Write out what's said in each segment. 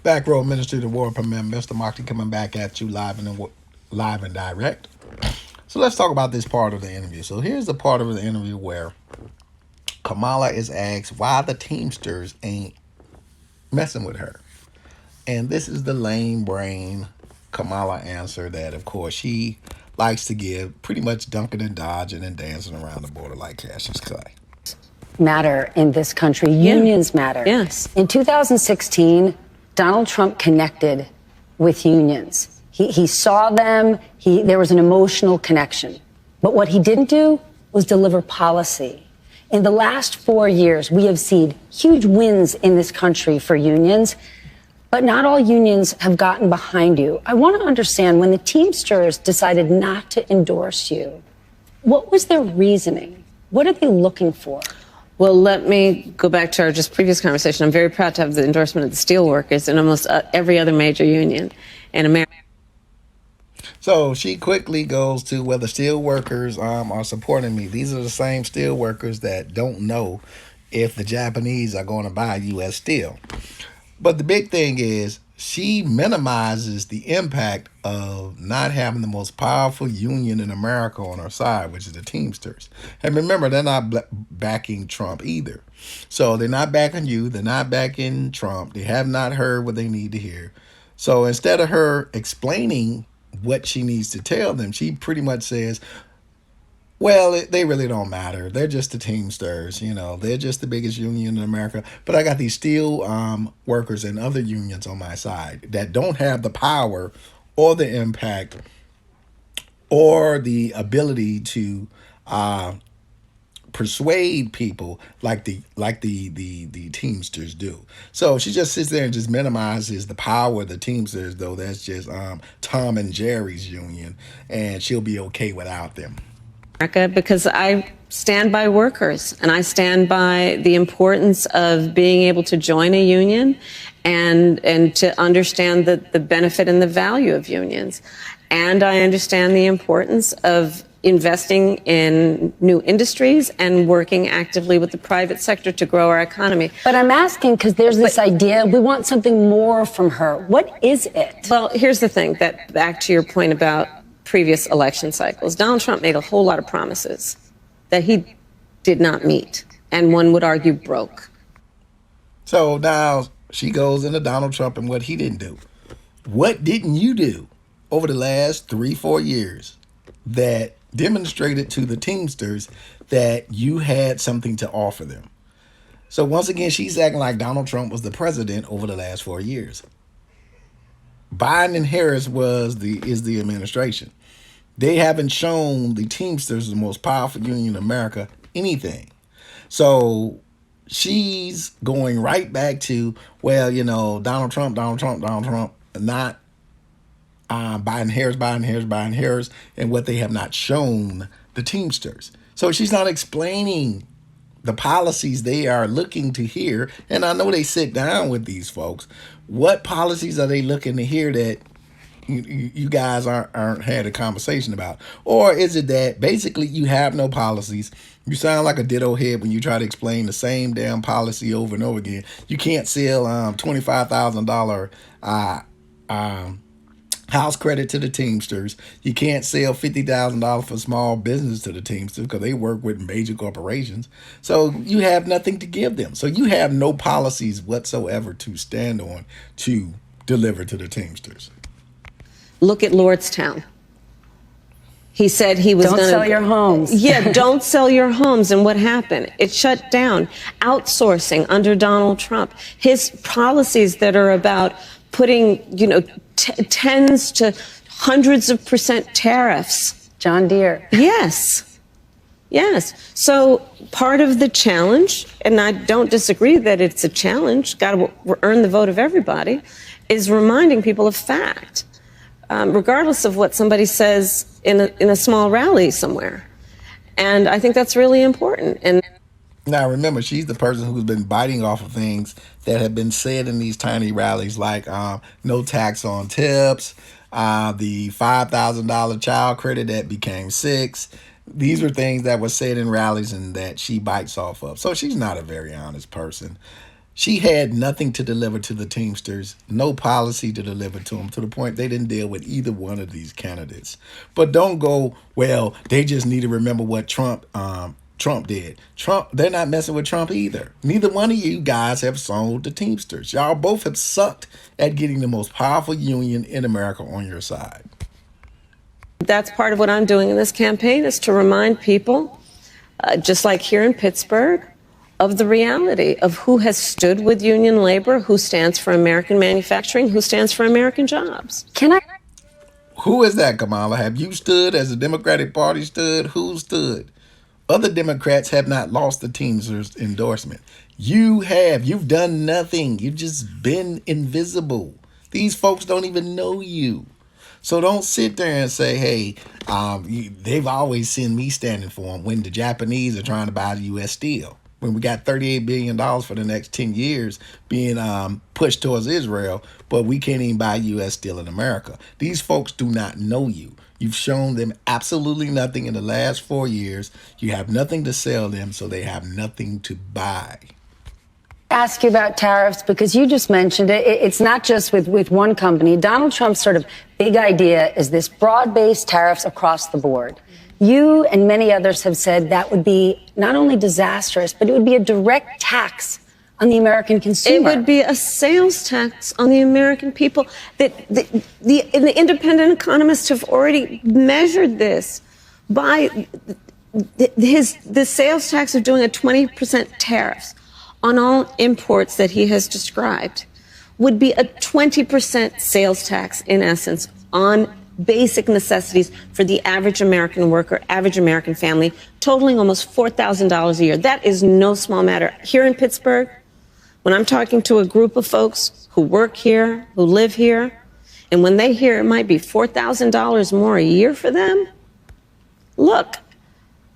Back row ministry to war permit. Mr. Martin coming back at you live and direct. So let's talk about this part of the interview. So here's the part of the interview where Kamala is asked why the Teamsters ain't messing with her. And this is the lame brain Kamala answer that, of course, she likes to give, pretty much dunking and dodging and dancing around the border like Cassius Clay. Matter in this country. Unions matter. Yes. In 2016, Donald Trump connected with unions. He saw them. There was an emotional connection. But what he didn't do was deliver policy. In the last 4 years, we have seen huge wins in this country for unions, but not all unions have gotten behind you. I want to understand, when the Teamsters decided not to endorse you, what was their reasoning? What are they looking for? Well, let me go back to our just previous conversation. I'm very proud to have the endorsement of the steelworkers and almost every other major union in America. So she quickly goes to, well, the steel workers are supporting me. These are the same steel workers that don't know if the Japanese are going to buy U.S. steel. But the big thing is she minimizes the impact of not having the most powerful union in America on her side, which is the Teamsters. And remember, they're not backing Trump either. So they're not backing you. They're not backing Trump. They have not heard what they need to hear. So instead of her explaining what she needs to tell them, she pretty much says, well, they really don't matter. They're just the Teamsters, They're just the biggest union in America. But I got these steel workers and other unions on my side that don't have the power or the impact or the ability to persuade people like the Teamsters do. So she just sits there and just minimizes the power of the Teamsters, though that's just Tom and Jerry's union, and she'll be okay without them. Because I stand by workers and I stand by the importance of being able to join a union and to understand the benefit and the value of unions. And I understand the importance of investing in new industries and working actively with the private sector to grow our economy. But I'm asking because there's this idea we want something more from her. What is it? Well, here's the thing, that back to your point about previous election cycles, Donald Trump made a whole lot of promises that he did not meet, and one would argue broke. So now she goes into Donald Trump and what he didn't do. What didn't you do over the last 3-4 years that demonstrated to the Teamsters that you had something to offer them? So once again, she's acting like Donald Trump was the president over the last 4 years. Biden and Harris is the administration. They haven't shown the Teamsters, the most powerful union in America, anything. So she's going right back to, well, Donald Trump, not Biden, Harris, and what they have not shown the Teamsters. So she's not explaining the policies they are looking to hear. And I know they sit down with these folks. What policies are they looking to hear that you guys aren't had a conversation about? Or is it that basically you have no policies? You sound like a ditto head when you try to explain the same damn policy over and over again. You can't sell $25,000 house credit to the Teamsters. You can't sell $50,000 for small business to the Teamsters because they work with major corporations. So you have nothing to give them. So you have no policies whatsoever to stand on to deliver to the Teamsters. Look at Lordstown. He said he was going to... Don't sell your homes. Yeah, don't sell your homes. And what happened? It shut down. Outsourcing under Donald Trump. His policies that are about putting, tens to hundreds of percent tariffs. John Deere. Yes. So part of the challenge, and I don't disagree that it's a challenge, got to earn the vote of everybody, is reminding people of fact, regardless of what somebody says in a small rally somewhere. And I think that's really important. And now, remember, she's the person who's been biting off of things that have been said in these tiny rallies, like no tax on tips, the $5,000 child credit that became $6,000. These were things that were said in rallies and that she bites off of. So she's not a very honest person. She had nothing to deliver to the Teamsters, no policy to deliver to them, to the point they didn't deal with either one of these candidates. But don't go, well, they just need to remember what Trump did. Trump, they're not messing with Trump either. Neither one of you guys have sold the Teamsters. Y'all both have sucked at getting the most powerful union in America on your side. That's part of what I'm doing in this campaign, is to remind people, just like here in Pittsburgh, of the reality of who has stood with union labor, who stands for American manufacturing, who stands for American jobs. Who is that, Kamala? Have you stood as the Democratic Party stood? Who stood? Other Democrats have not lost the Teamsters endorsement. You have. You've done nothing. You've just been invisible. These folks don't even know you. So don't sit there and say, hey, they've always seen me standing for them when the Japanese are trying to buy the U.S. steel. When we got $38 billion for the next 10 years being pushed towards Israel, but we can't even buy U.S. steel in America. These folks do not know you. You've shown them absolutely nothing in the last 4 years. You have nothing to sell them, so they have nothing to buy. Ask you about tariffs, because you just mentioned it. It's not just with one company. Donald Trump's sort of big idea is this broad-based tariffs across the board. You and many others have said that would be not only disastrous, but it would be a direct tax on the American consumer. It would be a sales tax on the American people. The independent economists have already measured this by the sales tax of doing a 20% tariffs on all imports that he has described would be a 20% sales tax, in essence, on basic necessities for the average American worker, average American family, totaling almost $4,000 a year. That is no small matter. Here in Pittsburgh, when I'm talking to a group of folks who work here, who live here, and when they hear it might be $4,000 more a year for them, look,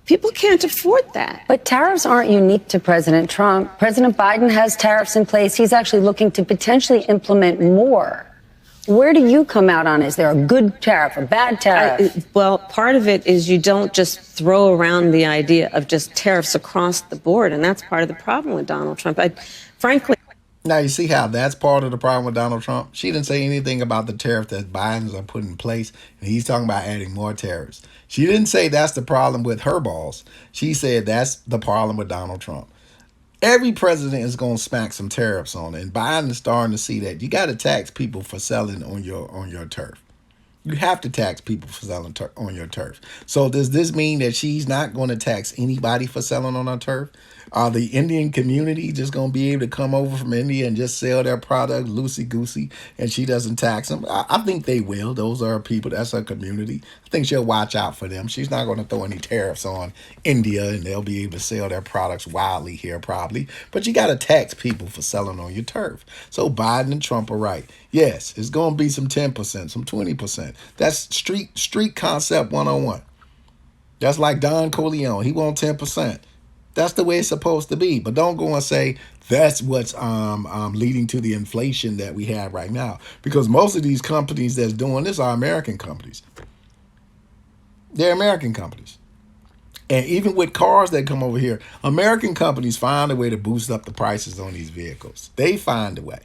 people can't afford that. But tariffs aren't unique to President Trump. President Biden has tariffs in place. He's actually looking to potentially implement more. Where do you come out on? Is there a good tariff, a bad tariff? Well, part of it is you don't just throw around the idea of just tariffs across the board, and that's part of the problem with Donald Trump. Frankly. Now, you see how that's part of the problem with Donald Trump? She didn't say anything about the tariff that Biden's are putting in place, and he's talking about adding more tariffs. She didn't say that's the problem with her boss. She said that's the problem with Donald Trump. Every president is going to smack some tariffs on it, and Biden is starting to see that. You got to tax people for selling on your turf. You have to tax people for selling on your turf. So does this mean that she's not going to tax anybody for selling on her turf? Are the Indian community just going to be able to come over from India and just sell their product loosey-goosey and she doesn't tax them? I think they will. Those are people. That's her community. I think she'll watch out for them. She's not going to throw any tariffs on India and they'll be able to sell their products wildly here probably. But you got to tax people for selling on your turf. So Biden and Trump are right. Yes, it's going to be some 10%, some 20%. That's street concept 101. That's like Don Corleone. He wants 10%. That's the way it's supposed to be. But don't go and say that's what's leading to the inflation that we have right now. Because most of these companies that's doing this are American companies. They're American companies. And even with cars that come over here, American companies find a way to boost up the prices on these vehicles. They find a way.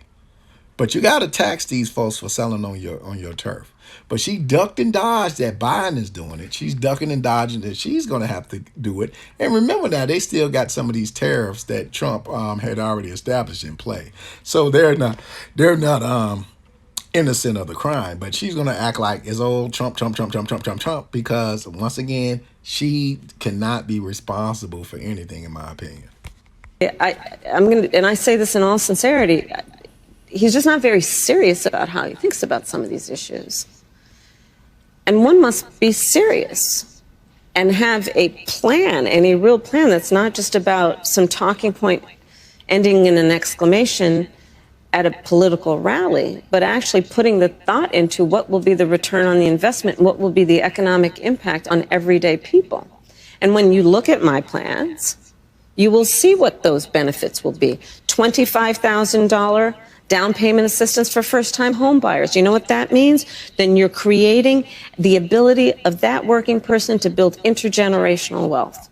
But you got to tax these folks for selling on your turf. But she ducked and dodged that Biden is doing it. She's ducking and dodging that she's going to have to do it. And remember now, they still got some of these tariffs that Trump had already established in play. So they're not innocent of the crime. But she's going to act like it's old Trump, because once again, she cannot be responsible for anything, in my opinion. And I say this in all sincerity. He's just not very serious about how he thinks about some of these issues. And one must be serious and have a plan, and a real plan that's not just about some talking point ending in an exclamation at a political rally, but actually putting the thought into what will be the return on the investment, what will be the economic impact on everyday people. And when you look at my plans, you will see what those benefits will be. $25,000 down payment assistance for first-time home buyers. You know what that means? Then you're creating the ability of that working person to build intergenerational wealth.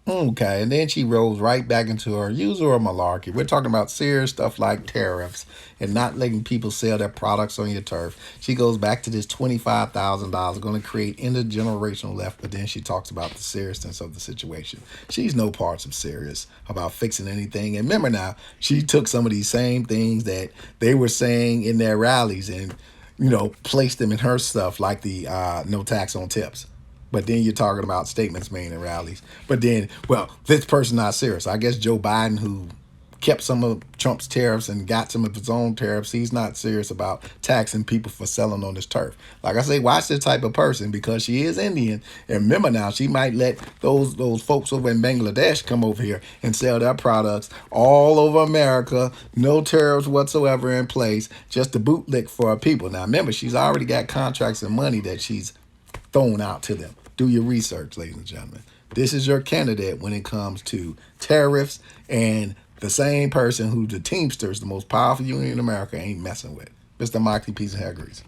Okay, and then she rolls right back into her usual malarkey. We're talking about serious stuff like tariffs and not letting people sell their products on your turf. She goes back to this $25,000 going to create intergenerational left, but then she talks about the seriousness of the situation. She's no parts of serious about fixing anything. And remember now, she took some of these same things that they were saying in their rallies and, placed them in her stuff like the no tax on tips. But then you're talking about statements made in rallies. But then, well, this person not serious. I guess Joe Biden, who kept some of Trump's tariffs and got some of his own tariffs, he's not serious about taxing people for selling on his turf. Like I say, watch this type of person because she is Indian. And remember now, she might let those folks over in Bangladesh come over here and sell their products all over America, no tariffs whatsoever in place, just a bootlick for our people. Now remember, she's already got contracts and money that she's thrown out to them. Do your research, ladies and gentlemen. This is your candidate when it comes to tariffs, and the same person who the Teamsters, the most powerful union in America, ain't messing with. Mr. Moxley, peace and hair grease.